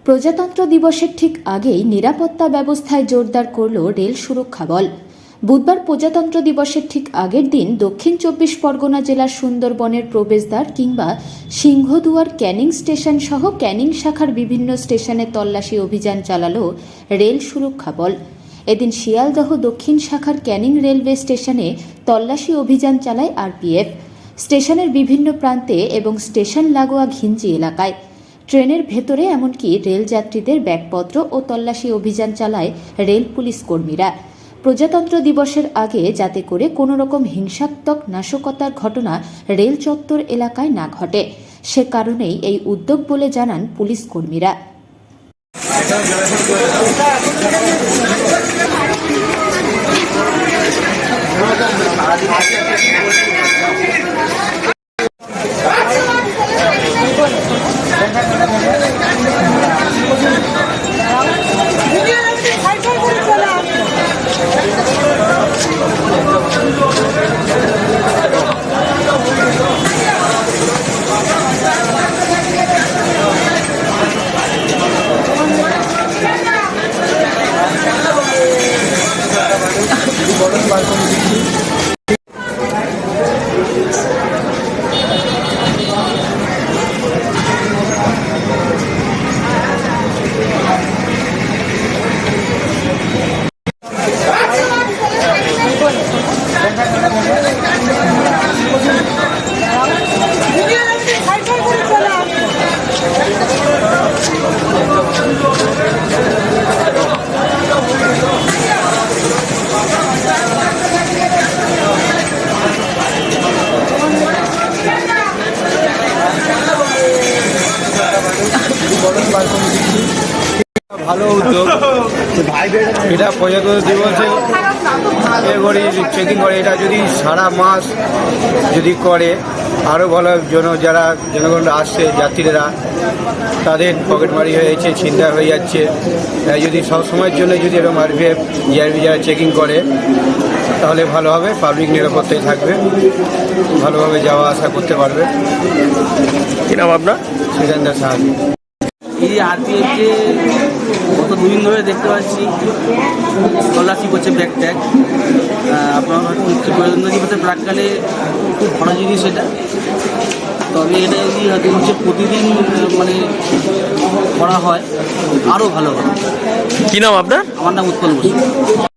প্রজাতন্ত্র দিবসের ঠিক আগেই নিরাপত্তা ব্যবস্থায় জোরদার করল রেল সুরক্ষা বল। বুধবার প্রজাতন্ত্র দিবসের ঠিক আগের দিন দক্ষিণ ২৪ পরগনা জেলার সুন্দরবনের প্রবেশদ্বার কিংবা সিংহদুয়ার ক্যানিং স্টেশন সহ ক্যানিং শাখার বিভিন্ন স্টেশনে তল্লাশি অভিযান চালালো রেল সুরক্ষা বল। এদিন শিয়ালদহ দক্ষিণ শাখার ক্যানিং রেলওয়ে স্টেশনে তল্লাশি অভিযান চালায় আরপিএফ। স্টেশনের বিভিন্ন প্রান্তে এবং স্টেশন লাগোয়া ঘিঞ্জি এলাকায়, ট্রেনের ভেতরে এমনকি রেল যাত্রীদের ব্যাগপত্র ও তল্লাশি অভিযান চালায় রেল পুলিশ কর্মীরা। প্রজাতন্ত্র দিবসের আগে যাতে করে কোনো রকম হিংসাত্মক নাশকতার ঘটনা রেল চত্বর এলাকায় না ঘটে, সে কারণেই এই উদ্যোগ বলে জানান পুলিশ কর্মীরা। ভালো উদ্যোগ এটা প্রজাতন্ত্র দিবসে করে চেকিং করে, এটা যদি সারা মাস যদি করে আরও ভালো। যারা জনগণরা আসছে, যাত্রীরা, তাদের পকেটমারি হয়ে যাচ্ছে, ছিনতাই হয়ে যাচ্ছে। তাই যদি সব সময়ের জন্য যদি এরকম আরপিএফ জিআরপি যারা চেকিং করে তাহলে ভালো হবে, পাবলিক নিরাপত্তায় থাকবে, ভালোভাবে যাওয়া আসা করতে পারবে। কি নাম আপনার? সিদ্ধান্ত সাহায্য। এই আরপিএফ যে গত দুদিন ধরে দেখতে পাচ্ছি তল্লাশি করছে ব্যাগ ট্যাগ, আপনার প্রজাতন্ত্র দিবসের প্রাককালে খুব ভালো জিনিস এটা। তবে এটা যদি হচ্ছে প্রতিদিন মানে করা হয় আরও ভালো হয়। কি নাম আপনার? আমার নাম উৎপল বসু।